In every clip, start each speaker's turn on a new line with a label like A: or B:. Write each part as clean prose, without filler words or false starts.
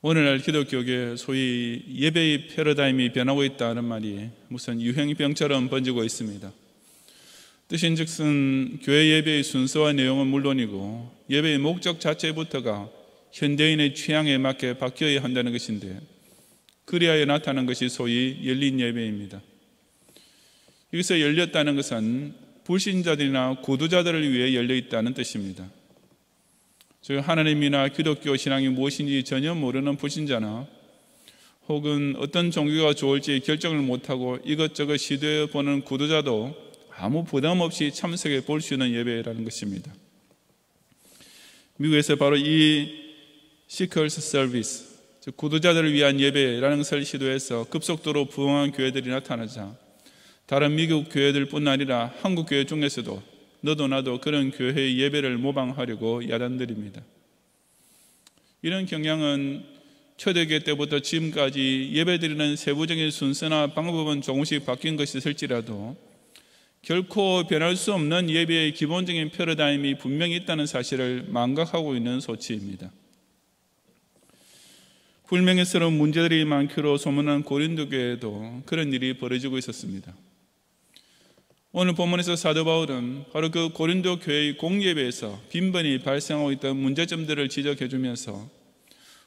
A: 오늘날 기독교계 소위 예배의 패러다임이 변하고 있다는 말이 무슨 유행병처럼 번지고 있습니다. 뜻인즉슨 교회 예배의 순서와 내용은 물론이고 예배의 목적 자체부터가 현대인의 취향에 맞게 바뀌어야 한다는 것인데, 그리하여 나타난 것이 소위 열린 예배입니다. 여기서 열렸다는 것은 불신자들이나 고두자들을 위해 열려 있다는 뜻입니다. 즉 하나님이나 기독교 신앙이 무엇인지 전혀 모르는 불신자나 혹은 어떤 종교가 좋을지 결정을 못하고 이것저것 시도해 보는 구도자도 아무 부담 없이 참석해 볼 수 있는 예배라는 것입니다. 미국에서 바로 이 Seekers Service, 즉 구도자들을 위한 예배라는 것을 시도해서 급속도로 부흥한 교회들이 나타나자 다른 미국 교회들뿐 아니라 한국 교회 중에서도 너도 나도 그런 교회의 예배를 모방하려고 야단들입니다. 이런 경향은 초대교회 때부터 지금까지 예배드리는 세부적인 순서나 방법은 조금씩 바뀐 것이 있을지라도 결코 변할 수 없는 예배의 기본적인 패러다임이 분명히 있다는 사실을 망각하고 있는 소치입니다. 불명예스러운 문제들이 많기로 소문난 고린도 교회에도 그런 일이 벌어지고 있었습니다. 오늘 본문에서 사도 바울은 바로 그 고린도 교회의 공예배에서 빈번히 발생하고 있던 문제점들을 지적해 주면서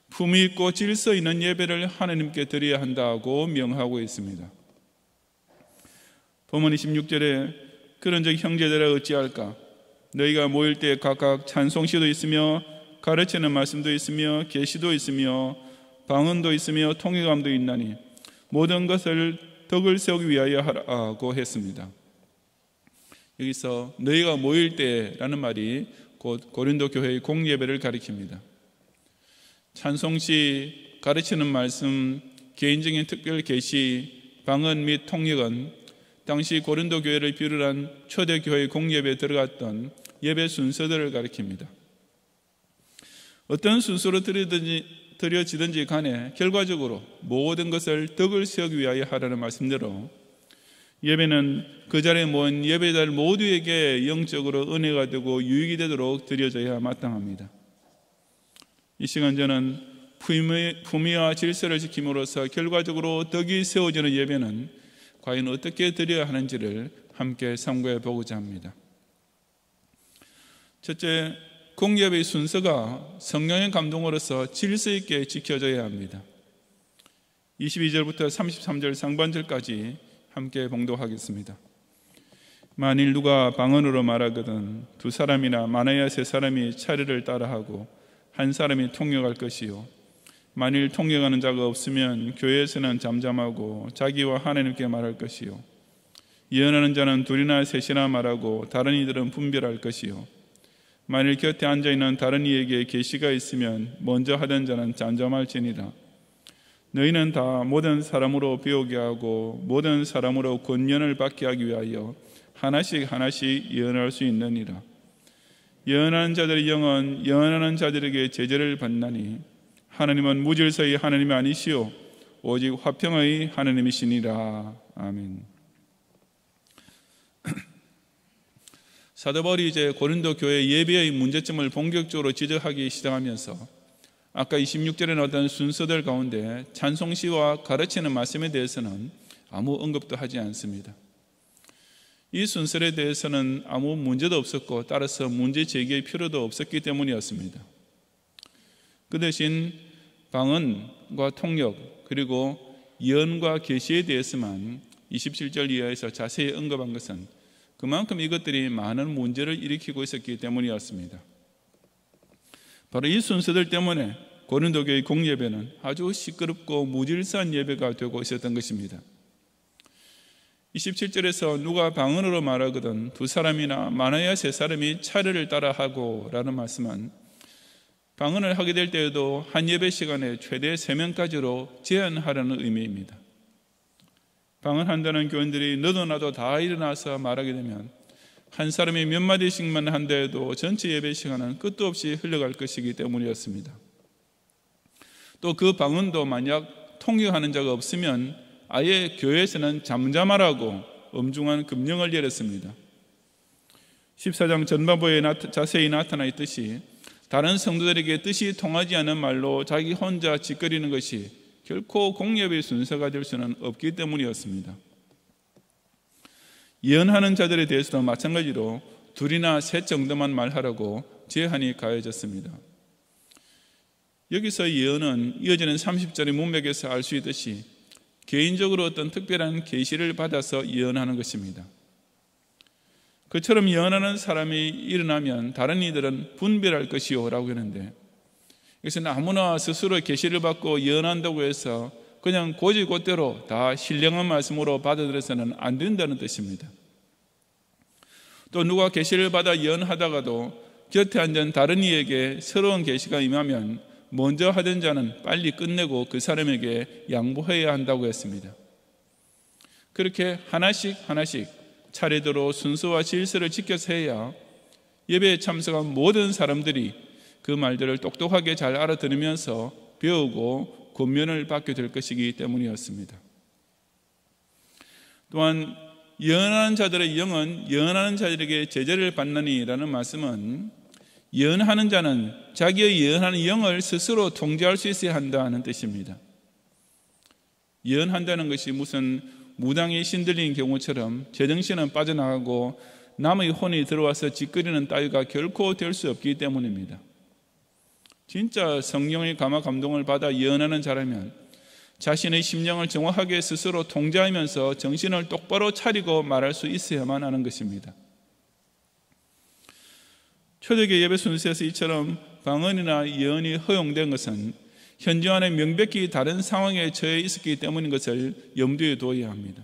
A: 품위 있고 질서 있는 예배를 하나님께 드려야 한다고 명하고 있습니다. 본문 26절에 그런즉 형제들아 어찌할까? 너희가 모일 때 각각 찬송시도 있으며 가르치는 말씀도 있으며 계시도 있으며 방언도 있으며 통역감도 있나니 모든 것을 덕을 세우기 위하여 하라고 했습니다. 여기서 너희가 모일 때라는 말이 곧 고린도 교회의 공예배를 가리킵니다. 찬송시, 가르치는 말씀, 개인적인 특별 계시, 방언 및 통역은 당시 고린도 교회를 비롯한 초대 교회의 공예배에 들어갔던 예배 순서들을 가리킵니다. 어떤 순서로 드려지든지 간에 결과적으로 모든 것을 덕을 세우기 위하여 하라는 말씀대로 예배는 그 자리에 모인 예배자들 모두에게 영적으로 은혜가 되고 유익이 되도록 드려져야 마땅합니다. 이 시간 저는 품위와 질서를 지킴으로써 결과적으로 덕이 세워지는 예배는 과연 어떻게 드려야 하는지를 함께 참고해 보고자 합니다. 첫째, 공예배의 순서가 성령의 감동으로서 질서 있게 지켜져야 합니다. 22절부터 33절 상반절까지 함께 봉독하겠습니다. 만일 누가 방언으로 말하거든 두 사람이나 많아야 세 사람이 차례를 따라하고 한 사람이 통역할 것이요 만일 통역하는 자가 없으면 교회에서는 잠잠하고 자기와 하나님께 말할 것이요 예언하는 자는 둘이나 셋이나 말하고 다른 이들은 분별할 것이요 만일 곁에 앉아있는 다른 이에게 계시가 있으면 먼저 하던 자는 잠잠할지니라. 너희는 다 모든 사람으로 배우게 하고 모든 사람으로 권면을 받게 하기 위하여 하나씩 예언할 수 있느니라. 예언하는 자들의 영은 예언하는 자들에게 제재를 받나니 하나님은 무질서의 하나님이 아니시오 오직 화평의 하나님이시니라. 아멘. 사도 바울이 이제 고린도 교회 예배의 문제점을 본격적으로 지적하기 시작하면서 아까 26절에 나왔던 순서들 가운데 찬송시와 가르치는 말씀에 대해서는 아무 언급도 하지 않습니다. 이 순서에 대해서는 아무 문제도 없었고 따라서 문제 제기의 필요도 없었기 때문이었습니다. 그 대신 방언과 통역 그리고 예언과 계시에 대해서만 27절 이하에서 자세히 언급한 것은 그만큼 이것들이 많은 문제를 일으키고 있었기 때문이었습니다. 바로 이 순서들 때문에 고린도 교회의 공예배는 아주 시끄럽고 무질서한 예배가 되고 있었던 것입니다. 27절에서 누가 방언으로 말하거든 두 사람이나 많아야 세 사람이 차례를 따라하고 라는 말씀은 방언을 하게 될 때에도 한 예배 시간에 최대 3명까지로 제한하라는 의미입니다. 방언한다는 교인들이 너도 나도 다 일어나서 말하게 되면 한 사람이 몇 마디씩만 한다 해도 전체 예배 시간은 끝도 없이 흘러갈 것이기 때문이었습니다. 또 그 방언도 만약 통역하는 자가 없으면 아예 교회에서는 잠잠하라고 엄중한 금령을 내렸습니다. 14장 전반부에 자세히 나타나 있듯이 다른 성도들에게 뜻이 통하지 않는 말로 자기 혼자 짓거리는 것이 결코 공예배의 순서가 될 수는 없기 때문이었습니다. 예언하는 자들에 대해서도 마찬가지로 둘이나 셋 정도만 말하라고 제한이 가해졌습니다. 여기서 예언은 이어지는 30절의 문맥에서 알 수 있듯이 개인적으로 어떤 특별한 계시를 받아서 예언하는 것입니다. 그처럼 예언하는 사람이 일어나면 다른 이들은 분별할 것이요 라고 하는데, 이것은 아무나 스스로 계시를 받고 예언한다고 해서 그냥 곧이곧대로 다 신령한 말씀으로 받아들여서는 안 된다는 뜻입니다. 또 누가 계시를 받아 예언하다가도 곁에 앉은 다른 이에게 새로운 계시가 임하면 먼저 하던 자는 빨리 끝내고 그 사람에게 양보해야 한다고 했습니다. 그렇게 하나씩 차례대로 순서와 질서를 지켜서 해야 예배에 참석한 모든 사람들이 그 말들을 똑똑하게 잘 알아들으면서 배우고 권면을 받게 될 것이기 때문이었습니다. 또한 예언하는 자들의 영은 예언하는 자들에게 제재를 받느니라는 말씀은 예언하는 자는 자기의 예언하는 영을 스스로 통제할 수 있어야 한다는 뜻입니다. 예언한다는 것이 무슨 무당이 신들린 경우처럼 제정신은 빠져나가고 남의 혼이 들어와서 짓거리는 따위가 결코 될 수 없기 때문입니다. 진짜 성령의 감화 감동을 받아 예언하는 자라면 자신의 심령을 정확하게 스스로 통제하면서 정신을 똑바로 차리고 말할 수 있어야만 하는 것입니다. 초대교회 예배 순서에서 이처럼 방언이나 예언이 허용된 것은 현지와는 명백히 다른 상황에 처해 있었기 때문인 것을 염두에 두어야 합니다.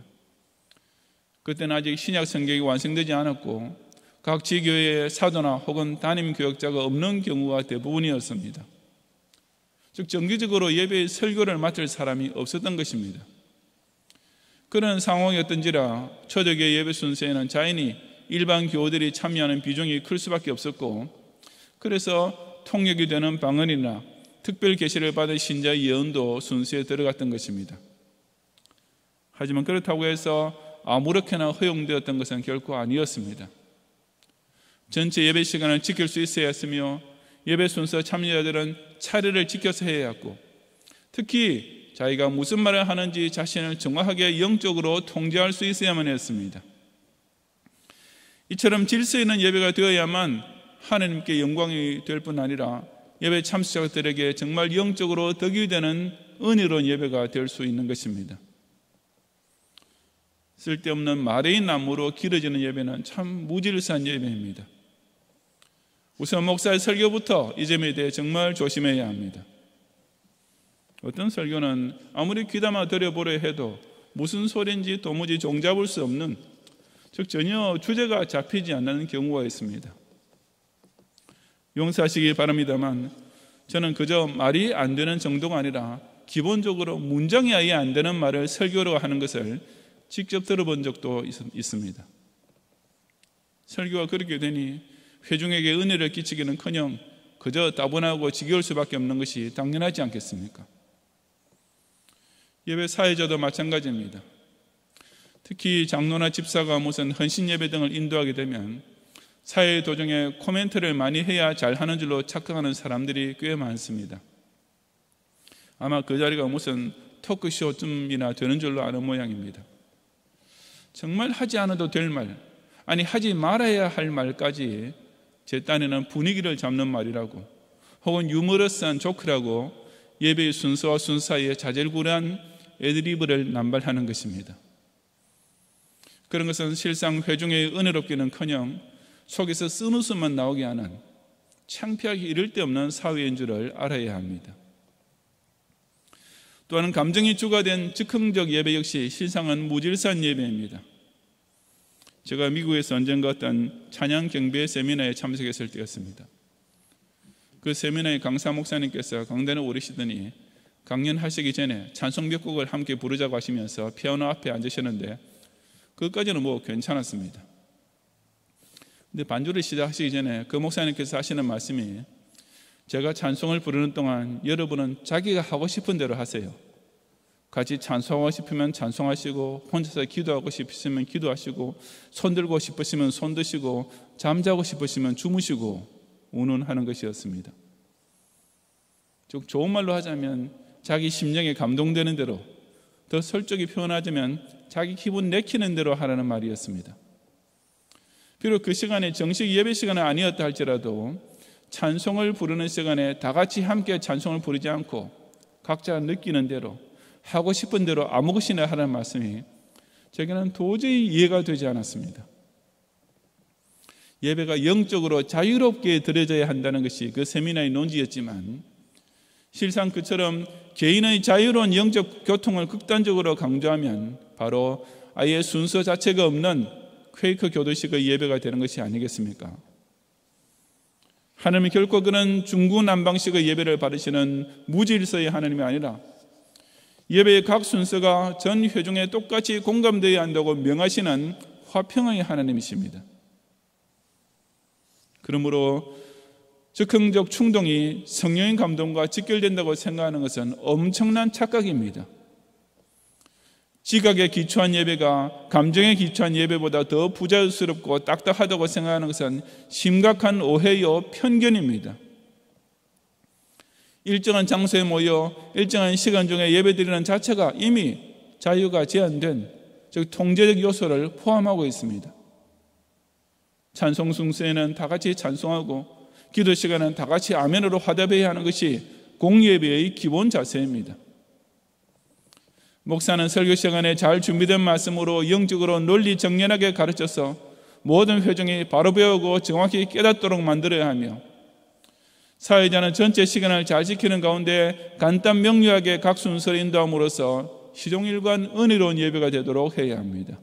A: 그때는 아직 신약 성경이 완성되지 않았고 각 지교회에 사도나 혹은 담임 교역자가 없는 경우가 대부분이었습니다. 즉 정기적으로 예배의 설교를 맡을 사람이 없었던 것입니다. 그런 상황이었던지라 초대교회 예배 순서에는 자연히 일반 교우들이 참여하는 비중이 클 수밖에 없었고, 그래서 통역이 되는 방언이나 특별 계시를 받은 신자의 예언도 순서에 들어갔던 것입니다. 하지만 그렇다고 해서 아무렇게나 허용되었던 것은 결코 아니었습니다. 전체 예배 시간을 지킬 수 있어야 했으며 예배 순서 참여자들은 차례를 지켜서 해야 했고, 특히 자기가 무슨 말을 하는지 자신을 정확하게 영적으로 통제할 수 있어야만 했습니다. 이처럼 질서 있는 예배가 되어야만 하나님께 영광이 될 뿐 아니라 예배 참석자들에게 정말 영적으로 덕이 되는 은혜로운 예배가 될 수 있는 것입니다. 쓸데없는 마레인 나무로 길어지는 예배는 참 무질서한 예배입니다. 우선 목사의 설교부터 이 점에 대해 정말 조심해야 합니다. 어떤 설교는 아무리 귀담아 들여보려 해도 무슨 소리인지 도무지 종잡을 수 없는, 즉 전혀 주제가 잡히지 않는 경우가 있습니다. 용서하시기 바랍니다만 저는 그저 말이 안 되는 정도가 아니라 기본적으로 문장이 아예 안 되는 말을 설교로 하는 것을 직접 들어본 적도 있습니다. 설교가 그렇게 되니 회중에게 은혜를 끼치기는커녕 그저 따분하고 지겨울 수밖에 없는 것이 당연하지 않겠습니까? 예배 사회자도 마찬가지입니다. 특히 장로나 집사가 무슨 헌신 예배 등을 인도하게 되면 사회 도중에 코멘트를 많이 해야 잘하는 줄로 착각하는 사람들이 꽤 많습니다. 아마 그 자리가 무슨 토크쇼쯤이나 되는 줄로 아는 모양입니다. 정말 하지 않아도 될 말, 아니 하지 말아야 할 말까지 제 딴에는 분위기를 잡는 말이라고, 혹은 유머러스한 조크라고 예배의 순서와 순서 사이에 자질구레한 애드리브를 남발하는 것입니다. 그런 것은 실상 회중의 은혜롭기는커녕 속에서 쓴웃음만 나오게 하는 창피하기 이를 데 없는 사회인 줄을 알아야 합니다. 또한 감정이 주가 된 즉흥적 예배 역시 실상은 무질서한 예배입니다. 제가 미국에서 언젠가 어떤 찬양 경배 세미나에 참석했을 때였습니다. 그 세미나의 강사 목사님께서 강단에 오르시더니 강연하시기 전에 찬송 몇 곡을 함께 부르자고 하시면서 피아노 앞에 앉으셨는데 그것까지는 뭐 괜찮았습니다. 근데 반주를 시작하시기 전에 그 목사님께서 하시는 말씀이, 제가 찬송을 부르는 동안 여러분은 자기가 하고 싶은 대로 하세요. 같이 찬송하고 싶으면 찬송하시고, 혼자서 기도하고 싶으시면 기도하시고, 손 들고 싶으시면 손 드시고, 잠자고 싶으시면 주무시고 운운하는 것이었습니다. 즉 좋은 말로 하자면 자기 심령에 감동되는 대로, 더 설적이 표현하자면 자기 기분 내키는 대로 하라는 말이었습니다. 비록 그 시간에 정식 예배 시간은 아니었다 할지라도 찬송을 부르는 시간에 다 같이 함께 찬송을 부르지 않고 각자 느끼는 대로 하고 싶은 대로 아무 것이나 하라는 말씀이 제게는 도저히 이해가 되지 않았습니다. 예배가 영적으로 자유롭게 드려져야 한다는 것이 그 세미나의 논지였지만 실상 그처럼 개인의 자유로운 영적 교통을 극단적으로 강조하면 바로 아예 순서 자체가 없는 퀘이커 교도식의 예배가 되는 것이 아니겠습니까? 하나님은 결코 그런 중구난방식의 예배를 받으시는 무질서의 하나님이 아니라 예배의 각 순서가 전 회중에 똑같이 공감되어야 한다고 명하시는 화평의 하나님이십니다. 그러므로 즉흥적 충동이 성령의 감동과 직결된다고 생각하는 것은 엄청난 착각입니다. 지각에 기초한 예배가 감정에 기초한 예배보다 더 부자연스럽고 딱딱하다고 생각하는 것은 심각한 오해요 편견입니다. 일정한 장소에 모여 일정한 시간 중에 예배드리는 자체가 이미 자유가 제한된, 즉 통제적 요소를 포함하고 있습니다. 찬송 순서에는 다 같이 찬송하고 기도 시간은 다 같이 아멘으로 화답해야 하는 것이 공예배의 기본 자세입니다. 목사는 설교 시간에 잘 준비된 말씀으로 영적으로 논리 정연하게 가르쳐서 모든 회중이 바로 배우고 정확히 깨닫도록 만들어야 하며, 사회자는 전체 시간을 잘 지키는 가운데 간단 명료하게 각 순서를 인도함으로써 시종일관 은혜로운 예배가 되도록 해야 합니다.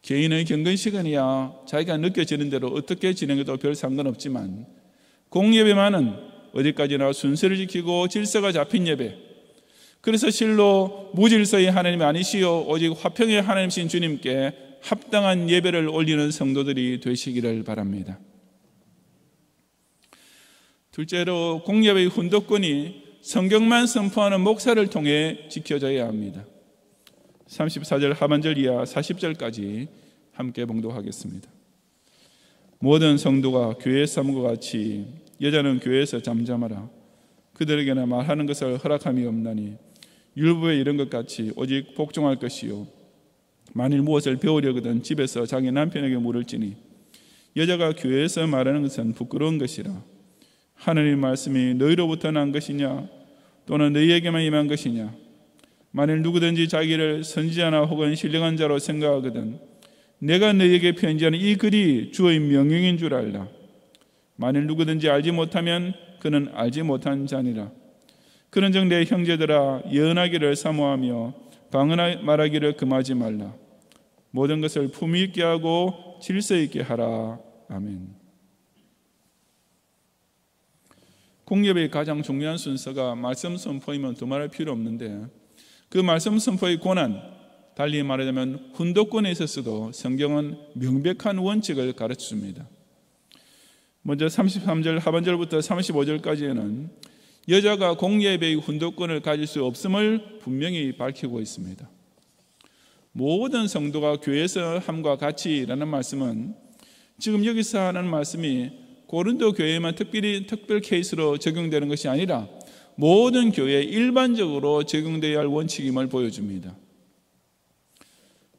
A: 개인의 경건 시간이야 자기가 느껴지는 대로 어떻게 진행해도 별 상관없지만 공예배만은 어디까지나 순서를 지키고 질서가 잡힌 예배, 그래서 실로 무질서의 하나님이 아니시요 오직 화평의 하나님이신 주님께 합당한 예배를 올리는 성도들이 되시기를 바랍니다. 둘째로 공예배의 훈독권이 성경만 선포하는 목사를 통해 지켜져야 합니다. 34절 하반절 이하 40절까지 함께 봉독하겠습니다. 모든 성도가 교회 사람과 같이 여자는 교회에서 잠잠하라. 그들에게나 말하는 것을 허락함이 없나니 율법에 이런 것 같이 오직 복종할 것이요 만일 무엇을 배우려거든 집에서 자기 남편에게 물을지니 여자가 교회에서 말하는 것은 부끄러운 것이라. 하느님 말씀이 너희로부터 난 것이냐 또는 너희에게만 임한 것이냐. 만일 누구든지 자기를 선지자나 혹은 신령한 자로 생각하거든 내가 너희에게 편지하는 이 글이 주의 명령인 줄 알라. 만일 누구든지 알지 못하면 그는 알지 못한 자니라. 그런즉 내 형제들아 예언하기를 사모하며 방언 말하기를 금하지 말라. 모든 것을 품위 있게 하고 질서 있게 하라. 아멘. 공예배의 가장 중요한 순서가 말씀 선포이면 두말할 필요 없는데 그 말씀 선포의 권한, 달리 말하자면 훈독권에 있어서도 성경은 명백한 원칙을 가르쳐줍니다. 먼저 33절 하반절부터 35절까지에는 여자가 공예배의 훈독권을 가질 수 없음을 분명히 밝히고 있습니다. 모든 성도가 교회에서 함과 같이라는 말씀은 지금 여기서 하는 말씀이 고린도 교회에만 특별 케이스로 적용되는 것이 아니라 모든 교회에 일반적으로 적용되어야 할 원칙임을 보여줍니다.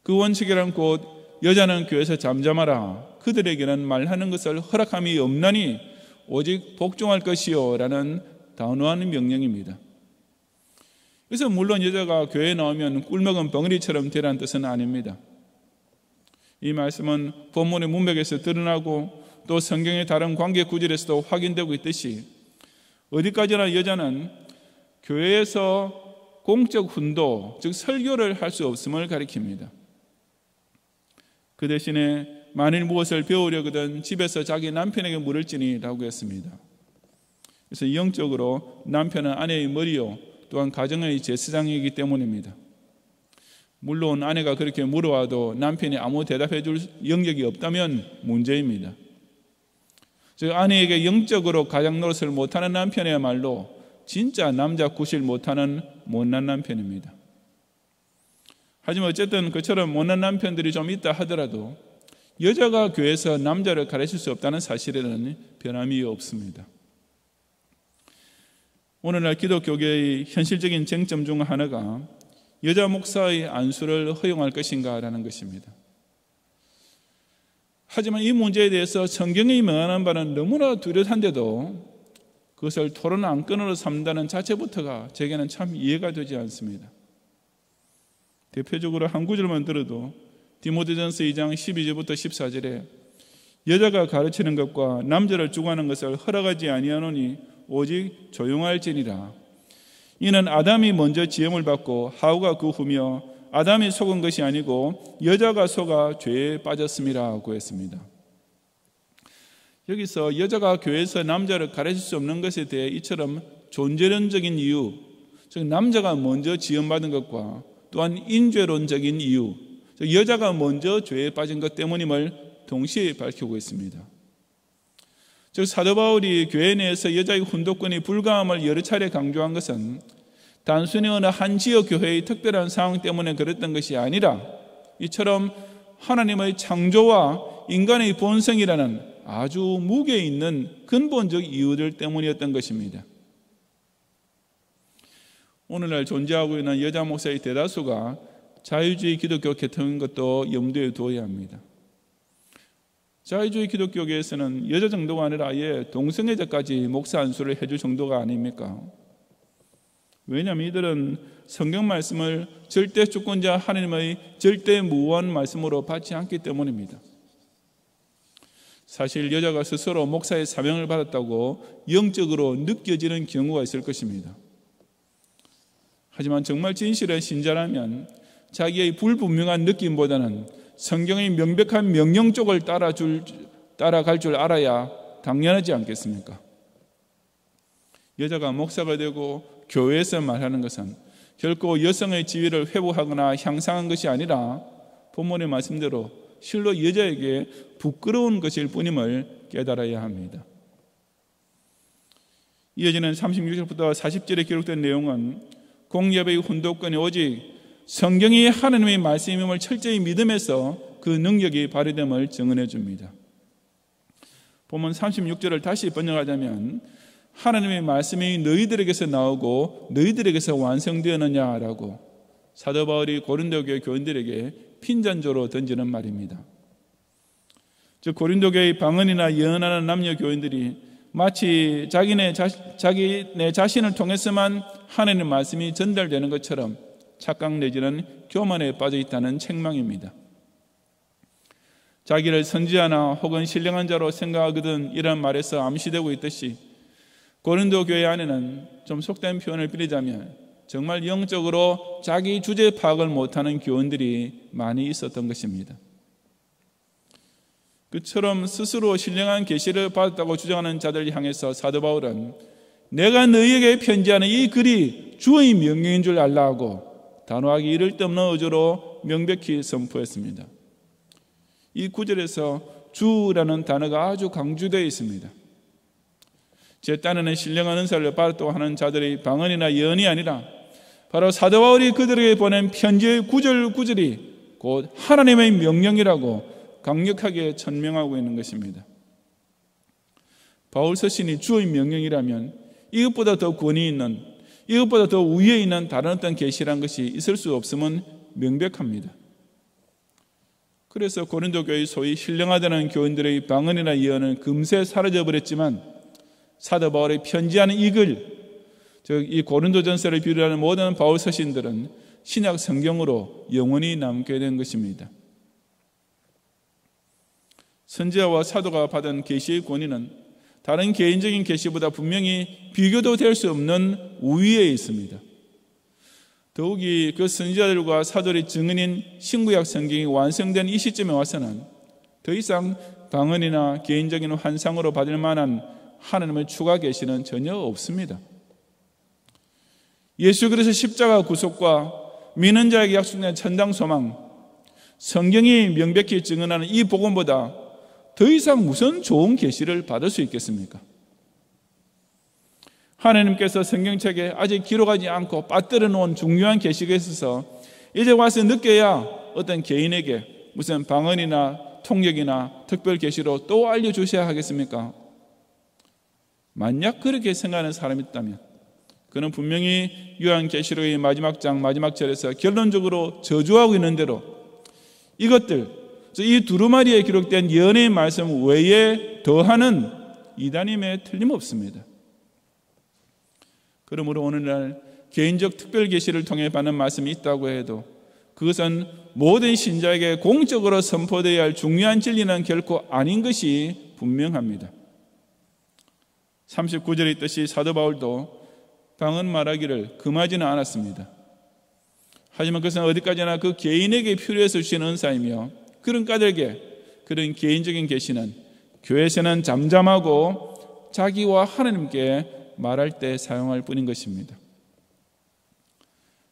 A: 그 원칙이란 곧 여자는 교회에서 잠잠하라. 그들에게는 말하는 것을 허락함이 없나니 오직 복종할 것이요 라는 단호한 명령입니다. 그래서 물론 여자가 교회에 나오면 꿀먹은 벙어리처럼 되라는 뜻은 아닙니다. 이 말씀은 본문의 문맥에서 드러나고 또 성경의 다른 관계 구절에서도 확인되고 있듯이 어디까지나 여자는 교회에서 공적 훈도, 즉 설교를 할 수 없음을 가리킵니다. 그 대신에 만일 무엇을 배우려거든 집에서 자기 남편에게 물을지니 라고 했습니다. 그래서 영적으로 남편은 아내의 머리요 또한 가정의 제사장이기 때문입니다. 물론 아내가 그렇게 물어와도 남편이 아무 대답해 줄 영역이 없다면 문제입니다. 즉 아내에게 영적으로 가장 노릇을 못하는 남편이야말로 진짜 남자 구실 못하는 못난 남편입니다. 하지만 어쨌든 그처럼 못난 남편들이 좀 있다 하더라도 여자가 교회에서 남자를 가르칠 수 없다는 사실에는 변함이 없습니다. 오늘날 기독교계의 현실적인 쟁점 중 하나가 여자 목사의 안수를 허용할 것인가라는 것입니다. 하지만 이 문제에 대해서 성경이 명하는 바는 너무나 뚜렷한데도 그것을 토론 안건으로 삼는다는 자체부터가 제게는 참 이해가 되지 않습니다. 대표적으로 한 구절만 들어도 디모데전서 2장 12절부터 14절에 여자가 가르치는 것과 남자를 주관하는 것을 허락하지 아니하노니 오직 조용할지니라. 이는 아담이 먼저 지음을 받고 하와가 그 후며 아담이 속은 것이 아니고 여자가 속아 죄에 빠졌음이라고 했습니다. 여기서 여자가 교회에서 남자를 가르칠 수 없는 것에 대해 이처럼 존재론적인 이유, 즉 남자가 먼저 지음받은 것과 또한 인죄론적인 이유, 즉 여자가 먼저 죄에 빠진 것 때문임을 동시에 밝히고 있습니다. 즉 사도 바울이 교회 내에서 여자의 훈독권이 불가함을 여러 차례 강조한 것은 단순히 어느 한 지역 교회의 특별한 상황 때문에 그랬던 것이 아니라 이처럼 하나님의 창조와 인간의 본성이라는 아주 무게 있는 근본적 이유들 때문이었던 것입니다. 오늘날 존재하고 있는 여자 목사의 대다수가 자유주의 기독교 계통인 것도 염두에 두어야 합니다. 자유주의 기독교계에서는 여자 정도가 아니라 아예 동성애자까지 목사 안수를 해줄 정도가 아닙니까? 왜냐하면 이들은 성경 말씀을 절대 주권자 하나님의 절대 무한 말씀으로 받지 않기 때문입니다. 사실 여자가 스스로 목사의 사명을 받았다고 영적으로 느껴지는 경우가 있을 것입니다. 하지만 정말 진실한 신자라면 자기의 불분명한 느낌보다는 성경의 명백한 명령 쪽을 따라갈 줄 알아야 당연하지 않겠습니까? 여자가 목사가 되고 교회에서 말하는 것은 결코 여성의 지위를 회복하거나 향상한 것이 아니라 본문의 말씀대로 실로 여자에게 부끄러운 것일 뿐임을 깨달아야 합니다. 이어지는 36절부터 40절에 기록된 내용은 공예배의 훈독권이 오직 성경이 하나님의 말씀임을 철저히 믿음에서 그 능력이 발휘됨을 증언해 줍니다. 본문 36절을 다시 번역하자면 하나님의 말씀이 너희들에게서 나오고 너희들에게서 완성되었느냐라고 사도 바울이 고린도 교회 교인들에게 핀잔조로 던지는 말입니다. 즉 고린도 교회의 방언이나 예언하는 남녀 교인들이 마치 자기네 자신을 통해서만 하나님의 말씀이 전달되는 것처럼 착각 내지는 교만에 빠져 있다는 책망입니다. 자기를 선지자나 혹은 신령한 자로 생각하거든 이런 말에서 암시되고 있듯이 고린도 교회 안에는 좀 속된 표현을 빌리자면 정말 영적으로 자기 주제 파악을 못하는 교원들이 많이 있었던 것입니다. 그처럼 스스로 신령한 계시를 받았다고 주장하는 자들을 향해서 사도 바울은 내가 너희에게 편지하는 이 글이 주의 명령인 줄 알라 하고 단호하게 이를 데 없는 어조로 명백히 선포했습니다. 이 구절에서 주라는 단어가 아주 강조되어 있습니다. 제 딴에는 신령한 은사를 받았다고 하는 자들의 방언이나 예언이 아니라 바로 사도 바울이 그들에게 보낸 편지의 구절이 곧 하나님의 명령이라고 강력하게 천명하고 있는 것입니다. 바울 서신이 주의 명령이라면 이것보다 더 권위 있는, 이것보다 더 위에 있는 다른 어떤 계시란 것이 있을 수 없음은 명백합니다. 그래서 고린도 교회의 소위 신령하다는 교인들의 방언이나 예언은 금세 사라져버렸지만 사도 바울의 편지하는 이 글, 즉 이 고린도전서를 비롯하는 모든 바울 서신들은 신약 성경으로 영원히 남게 된 것입니다. 선지자와 사도가 받은 계시의 권위는 다른 개인적인 계시보다 분명히 비교도 될 수 없는 우위에 있습니다. 더욱이 그 선지자들과 사도의 증언인 신구약 성경이 완성된 이 시점에 와서는 더 이상 방언이나 개인적인 환상으로 받을 만한 하나님의 추가 계시는 전혀 없습니다. 예수 그리스도의 십자가 구속과 믿는 자에게 약속된 천당 소망, 성경이 명백히 증언하는 이 복음보다 더 이상 무슨 좋은 계시를 받을 수 있겠습니까? 하나님께서 성경책에 아직 기록하지 않고 빠뜨려 놓은 중요한 계시가 있어서 이제 와서 느껴야 어떤 개인에게 무슨 방언이나 통역이나 특별 계시로 또 알려주셔야 하겠습니까? 만약 그렇게 생각하는 사람이 있다면 그는 분명히 요한계시록의 마지막 장 마지막 절에서 결론적으로 저주하고 있는 대로 이것들, 이 두루마리에 기록된 예언의 말씀 외에 더하는 이단임에 틀림없습니다. 그러므로 오늘날 개인적 특별 계시를 통해 받는 말씀이 있다고 해도 그것은 모든 신자에게 공적으로 선포되어야 할 중요한 진리는 결코 아닌 것이 분명합니다. 39절에 있듯이 사도 바울도 방언 말하기를 금하지는 않았습니다. 하지만 그것은 어디까지나 그 개인에게 필요해서 주신 은사이며 그런 까닭에 그런 개인적인 계시는 교회에서는 잠잠하고 자기와 하나님께 말할 때 사용할 뿐인 것입니다.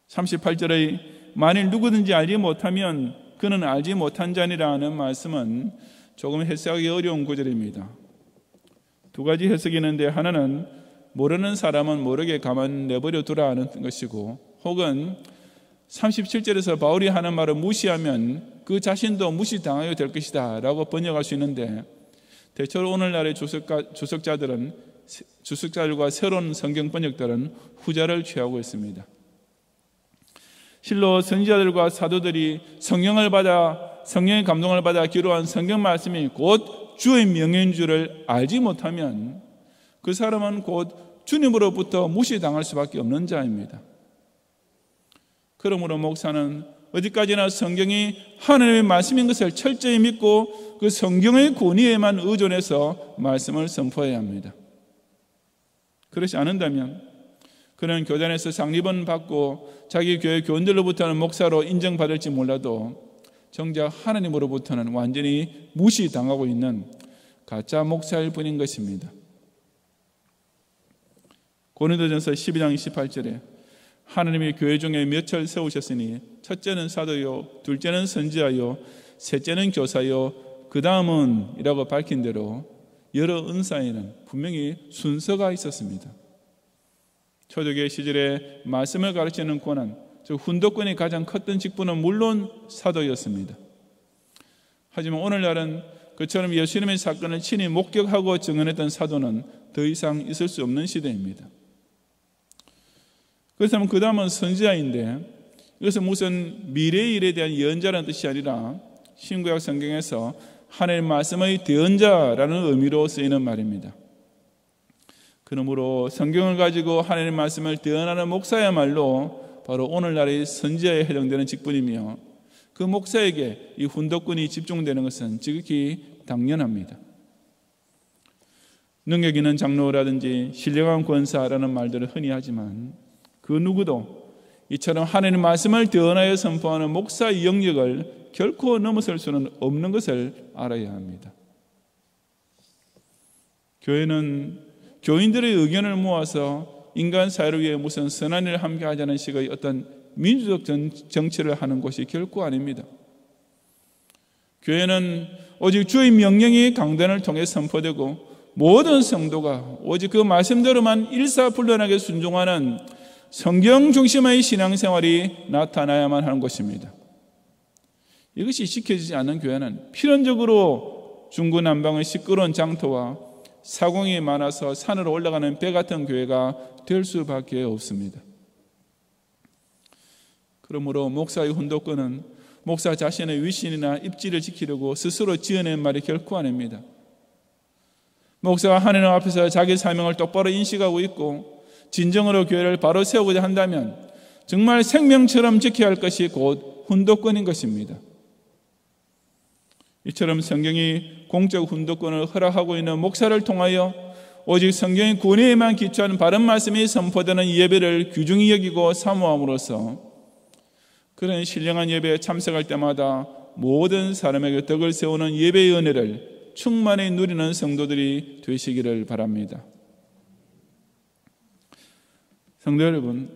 A: 38절의 만일 누구든지 알지 못하면 그는 알지 못한 자니라는 말씀은 조금 해석하기 어려운 구절입니다. 두 가지 해석이 있는데 하나는 모르는 사람은 모르게 가만 내버려 두라 하는 것이고, 혹은 37절에서 바울이 하는 말을 무시하면 그 자신도 무시당하게 될 것이다 라고 번역할 수 있는데, 대체로 오늘날의 주석자들과 새로운 성경 번역들은 후자를 취하고 있습니다. 실로 선지자들과 사도들이 성령의 감동을 받아 기록한 성경 말씀이 곧 주의 명예인 줄을 알지 못하면 그 사람은 곧 주님으로부터 무시당할 수밖에 없는 자입니다. 그러므로 목사는 어디까지나 성경이 하나님의 말씀인 것을 철저히 믿고 그 성경의 권위에만 의존해서 말씀을 선포해야 합니다. 그렇지 않는다면 그는 교단에서 상립은 받고 자기 교회 교인들로부터는 목사로 인정받을지 몰라도 정작 하나님으로부터는 완전히 무시당하고 있는 가짜 목사일 뿐인 것입니다. 고린도전서 12장 28절에 하나님이 교회 중에 몇을 세우셨으니 첫째는 사도요, 둘째는 선지자요, 셋째는 교사요, 그 다음은 이라고 밝힌 대로 여러 은사에는 분명히 순서가 있었습니다. 초대교회 시절에 말씀을 가르치는 권한, 즉 훈독권이 가장 컸던 직분은 물론 사도였습니다. 하지만 오늘날은 그처럼 예수님의 사건을 친히 목격하고 증언했던 사도는 더 이상 있을 수 없는 시대입니다. 그렇다면 그 다음은 선지자인데, 이것은 무슨 미래의 일에 대한 예언자라는 뜻이 아니라 신구약 성경에서 하나님의 말씀의 대언자라는 의미로 쓰이는 말입니다. 그러므로 성경을 가지고 하나님의 말씀을 대언하는 목사야말로 바로 오늘날의 선지자에 해당되는 직분이며, 그 목사에게 이 훈독권이 집중되는 것은 지극히 당연합니다. 능력 있는 장로라든지 신령한 권사라는 말들을 흔히 하지만 그 누구도 이처럼 하나님의 말씀을 대언하여 선포하는 목사의 영역을 결코 넘어설 수는 없는 것을 알아야 합니다. 교회는 교인들의 의견을 모아서 인간 사회를 위해 무슨 선한 일을 함께 하자는 식의 어떤 민주적 정치를 하는 곳이 결코 아닙니다. 교회는 오직 주의 명령이 강단을 통해 선포되고 모든 성도가 오직 그 말씀대로만 일사불란하게 순종하는 성경 중심의 신앙생활이 나타나야만 하는 것입니다. 이것이 지켜지지 않는 교회는 필연적으로 중구난방의 시끄러운 장터와 사공이 많아서 산으로 올라가는 배 같은 교회가 될 수밖에 없습니다. 그러므로 목사의 훈독권은 목사 자신의 위신이나 입지를 지키려고 스스로 지어낸 말이 결코 아닙니다. 목사가 하나님 앞에서 자기 사명을 똑바로 인식하고 있고 진정으로 교회를 바로 세우고자 한다면 정말 생명처럼 지켜야 할 것이 곧 훈독권인 것입니다. 이처럼 성경이 공적 훈독권을 허락하고 있는 목사를 통하여 오직 성경의 권위에만 기초한 바른 말씀이 선포되는 예배를 귀중히 여기고 사모함으로써 그런 신령한 예배에 참석할 때마다 모든 사람에게 덕을 세우는 예배의 은혜를 충만히 누리는 성도들이 되시기를 바랍니다. 성도 여러분,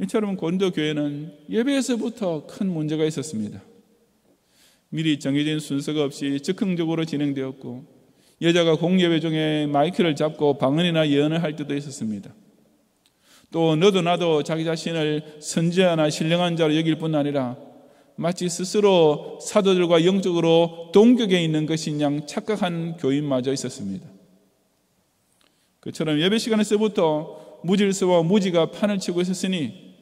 A: 이처럼 고린도 교회는 예배에서부터 큰 문제가 있었습니다. 미리 정해진 순서가 없이 즉흥적으로 진행되었고, 여자가 공예배 중에 마이크를 잡고 방언이나 예언을 할 때도 있었습니다. 또 너도 나도 자기 자신을 선지자나 신령한 자로 여길 뿐 아니라 마치 스스로 사도들과 영적으로 동격에 있는 것인 양 착각한 교인마저 있었습니다. 그처럼 예배 시간에서부터 무질서와 무지가 판을 치고 있었으니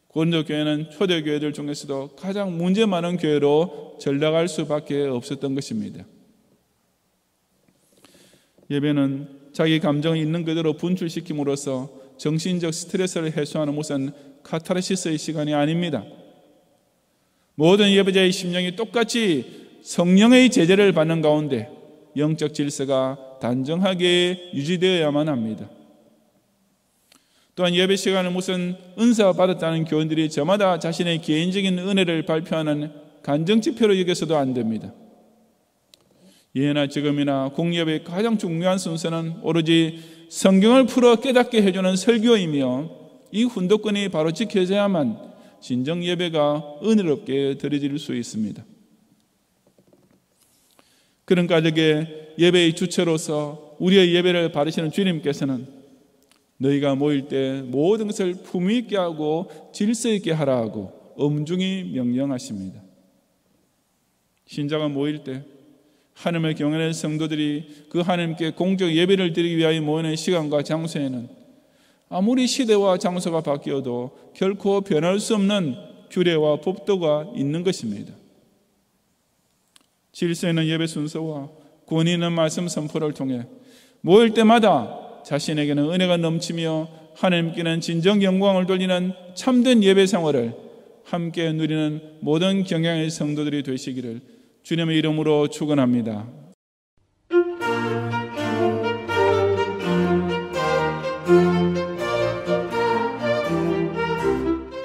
A: 고린도 교회는 초대교회들 중에서도 가장 문제 많은 교회로 전락할 수밖에 없었던 것입니다. 예배는 자기 감정을 있는 그대로 분출시킴으로써 정신적 스트레스를 해소하는 무슨 카타르시스의 시간이 아닙니다. 모든 예배자의 심령이 똑같이 성령의 제재를 받는 가운데 영적 질서가 단정하게 유지되어야만 합니다. 또한 예배 시간을 무슨 은사 받았다는 교인들이 저마다 자신의 개인적인 은혜를 발표하는 간정지표로 여겨서도 안 됩니다. 예나 지금이나 공예배의 가장 중요한 순서는 오로지 성경을 풀어 깨닫게 해주는 설교이며 이 훈독권이 바로 지켜져야만 진정 예배가 은혜롭게 드려질 수 있습니다. 그런 가족의 예배의 주체로서 우리의 예배를 받으시는 주님께서는 너희가 모일 때 모든 것을 품위 있게 하고 질서 있게 하라 하고 엄중히 명령하십니다. 신자가 모일 때 하나님을 경외하는 성도들이 그 하나님께 공적 예배를 드리기 위하여 모이는 시간과 장소에는 아무리 시대와 장소가 바뀌어도 결코 변할 수 없는 규례와 법도가 있는 것입니다. 질서 있는 예배 순서와 권위 있는 말씀 선포를 통해 모일 때마다 자신에게는 은혜가 넘치며 하나님께는 진정 영광을 돌리는 참된 예배 생활을 함께 누리는 모든 경향의 성도들이 되시기를 주님의 이름으로 축원합니다.